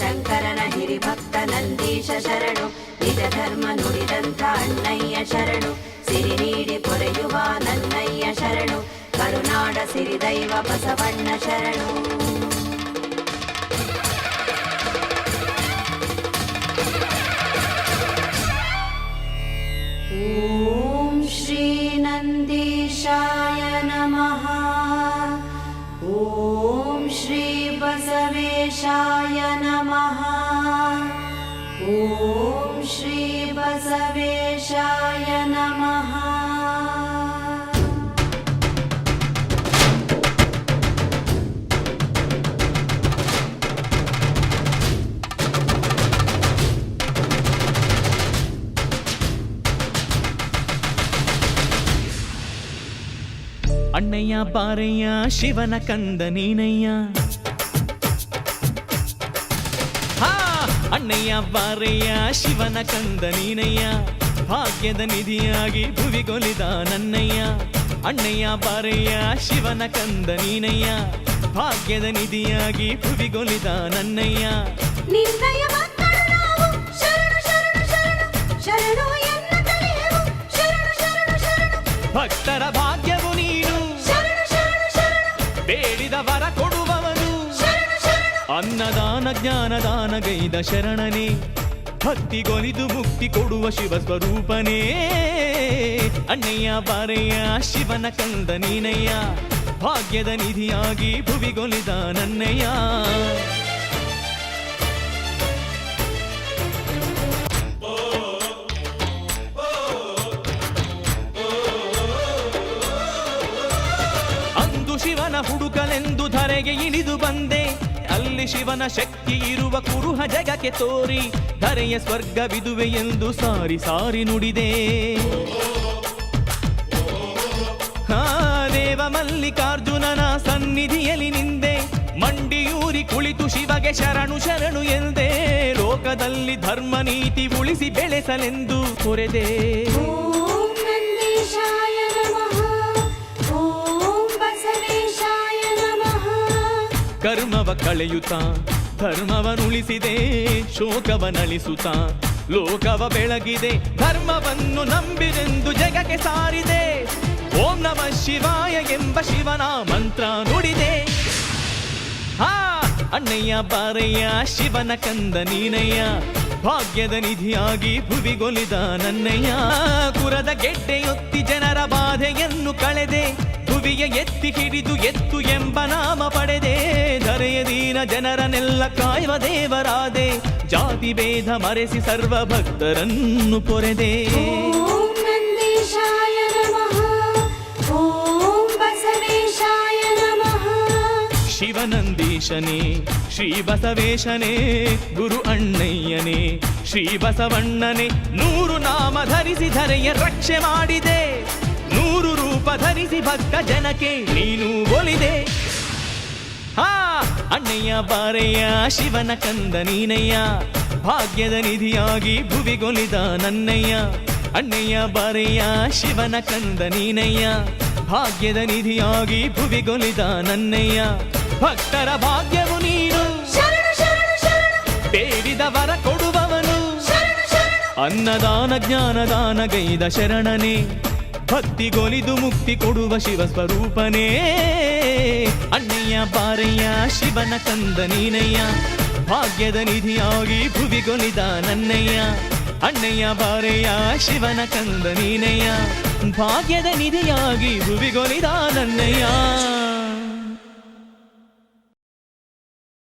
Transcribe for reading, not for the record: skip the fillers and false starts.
ಶಂಕರನ ಹಿರಿಭಕ್ತ ನಂದೀಶ ಶರಣು, ನಿಜ ಧರ್ಮ ನುಡಿದಂಥ ಅಣ್ಣಯ್ಯ ಶರಣು, ಸಿರಿ ನೀಡಿ ಪೊರೆಯುವ ನನ್ನಯ್ಯ ಶರಣು, ಕರುನಾಡ ಸಿರಿದೈವ ಬಸವಣ್ಣ ಶರಣು. ಓಂ ಶ್ರೀ ನಂದೀಶಾಯ ನಮಃ. ಓಂ ಶ್ರೀ ಬಸವೇಶಾಯ ನಮಃ. ಓಂ ಶ್ರೀ ಬಸವೇಶಾಯ ನಮಃ. ಅಣ್ಣಯ್ಯ ಬಾರಯ್ಯ ಶಿವನ ಕಂದ ನೀನಯ್ಯ. ಹಾ ಅಣ್ಣಯ್ಯ ಬಾರಯ್ಯ ಶಿವನ ಕಂದ ನೀನಯ್ಯ, ಭಾಗ್ಯದ ನಿಧಿಯಾಗಿ ಭುವಿಗೊಲಿದ ನನ್ನಯ್ಯ. ಅಣ್ಣಯ್ಯ ಬಾರಯ್ಯ ಶಿವನ ಕಂದ ನೀನಯ್ಯ, ಭಾಗ್ಯದ ನಿಧಿಯಾಗಿ ಭುವಿಗೊಲಿದ ನನ್ನಯ್ಯ. ನಿನ್ನಯ ಮಕ್ಕಳು ನಾವು, ಶರಣು ಶರಣು ಶರಣು ಶರಣು ಎನ್ನ ತಲೆಯವು, ಶರಣು ಶರಣು ಶರಣು. ಭಕ್ತರ ಭಾಗ್ಯವು ನೀನು, ಶರಣು ಶರಣು ಶರಣು ಬೇಡಿದ ವರ ಕೊಡುವವನು, ಶರಣು ಶರಣು. ಅನ್ನದಾನ ಜ್ಞಾನದಾನ ಗೈದ ಶರಣನೇ, ಭಕ್ತಿಗೊಲಿದು ಮುಕ್ತಿ ಕೊಡುವ ಶಿವ ಸ್ವರೂಪನೇ. ಅಣ್ಣಯ್ಯ ಬಾರಯ್ಯ ಶಿವನ ಕಂದ ನೀನಯ್ಯ, ಭಾಗ್ಯದ ನಿಧಿಯಾಗಿ ಭುವಿಗೊಲಿದ ನನ್ನಯ್ಯ. ಅಂದು ಶಿವನ ಹುಡುಕಲೆಂದು ಧರೆಗೆ ಇಳಿದು ಬಂದೆ, ಅಲ್ಲಿ ಶಿವನ ಶಕ್ತಿ ಇರುವ ಕುರುಹ ಜಗಕ್ಕೆ ತೋರಿ, ಧರೆಯ ಸ್ವರ್ಗವಿದುವೆ ಎಂದು ಸಾರಿ ಸಾರಿ ನುಡಿದೆ. ಹಾ ದೇವ ಮಲ್ಲಿಕಾರ್ಜುನನ ಸನ್ನಿಧಿಯಲ್ಲಿ ನಿಂದೆ, ಮಂಡಿಯೂರಿ ಕುಳಿತು ಶಿವಗೆ ಶರಣು ಶರಣು ಎಂದೇ, ಲೋಕದಲ್ಲಿ ಧರ್ಮ ನೀತಿ ಉಳಿಸಿ ಬೆಳೆಸಲೆಂದು ಹೊರೆದೆ. ಓಂ ನಂದೀಶಾಯ ನಮಃ. ಓಂ ಬಸವೇಶಾಯ ನಮಃ. ಕರ್ಮವ ಕಳೆಯುತ್ತ ಧರ್ಮವನುಳಿಸಿದೆ, ಶೋಕವನಳಿಸುತ್ತ ಲೋಕವ ಬೆಳಗಿದೆ, ಧರ್ಮವನ್ನು ನಂಬಿದೆಂದು ಜಗಕ್ಕೆ ಸಾರಿದೆ. ಓಂ ನಮ ಶಿವಾಯ ಎಂಬ ಶಿವನ ಮಂತ್ರ ನುಡಿದೆ. ಹಾ ಅಣ್ಣಯ್ಯ ಬಾರಯ್ಯ ಶಿವನ ಕಂದ ನೀನಯ್ಯ, ಭಾಗ್ಯದ ನಿಧಿಯಾಗಿ ಭುವಿಗೊಲಿದ ನನ್ನಯ್ಯ. ಕುರದ ಗೆಡ್ಡೆಯೊತ್ತಿ ಜನರ ಬಾಧೆಯನ್ನು ಕಳೆದೆ, ಭುವಿಯ ಎತ್ತಿ ಹಿಡಿದು ಎತ್ತು ಎಂಬ ನಾಮ ಪಡೆದೆ. ಧರೆಯ ದೀನ ಜನರನ್ನೆಲ್ಲ ಕಾಯುವ ದೇವರಾದೆ, ಜಾತಿ ಭೇದ ಮರೆಸಿ ಸರ್ವ ಭಕ್ತರನ್ನು ಪೊರೆದೆ. ಓಂ ನಂದೀಶಾಯ ನಮಃ. ಓಂ ಬಸವೇಶಾಯ ನಮಃ. ಶಿವನಂದೀಶನೇ ಶ್ರೀ ಬಸವೇಶನೇ, ಗುರು ಅಣ್ಣಯ್ಯನೇ ಶ್ರೀ ಬಸವಣ್ಣನೇ, 100 ನಾಮ ಧರಿಸಿ ಧರೆಯ ರಕ್ಷೆ ಮಾಡಿದೆ, 100 ರೂಪ ಧರಿಸಿ ಭಕ್ತ ಜನಕ್ಕೆ ನೀನು ಒಲಿದೆ. ಹಾ ಅಣ್ಣಯ್ಯ ಬಾರಯ್ಯ ಶಿವನ ಕಂದ ನೀನಯ್ಯ, ಭಾಗ್ಯದ ನಿಧಿಯಾಗಿ ಭುವಿಗೊಲಿದ ನನ್ನಯ್ಯ. ಅಣ್ಣಯ್ಯ ಬಾರಯ್ಯ ಶಿವನ ಕಂದ ನೀನಯ್ಯ, ಭಾಗ್ಯದ ನಿಧಿಯಾಗಿ ಭುವಿಗೊಲಿದ ನನ್ನಯ್ಯ. ಭಕ್ತರ ಭಾಗ್ಯವು ನೀನು, ಶರಣು ಶರಣು ಶರಣು ಬೇಡಿದ ವರ ಕೊಡುವವನು, ಶರಣು ಶರಣು. ಅನ್ನದಾನ ಜ್ಞಾನದಾನ ಗೈದ ಶರಣನೇ, ಭಕ್ತಿಗೊಲಿದು ಮುಕ್ತಿ ಕೊಡುವ ಶಿವ ಸ್ವರೂಪನೇ. ಅಣ್ಣಯ್ಯ ಬಾರಯ್ಯ ಶಿವನ ಕಂದ ನೀನಯ್ಯ, ಭಾಗ್ಯದ ನಿಧಿಯಾಗಿ ಭುವಿಗೊಲಿದ ನನ್ನಯ್ಯ. ಅಣ್ಣಯ್ಯ ಬಾರಯ್ಯ ಶಿವನ ಕಂದ ನೀನಯ್ಯ, ಭಾಗ್ಯದ ನಿಧಿಯಾಗಿ ಭುವಿಗೊಲಿದ ನನ್ನಯ್ಯ.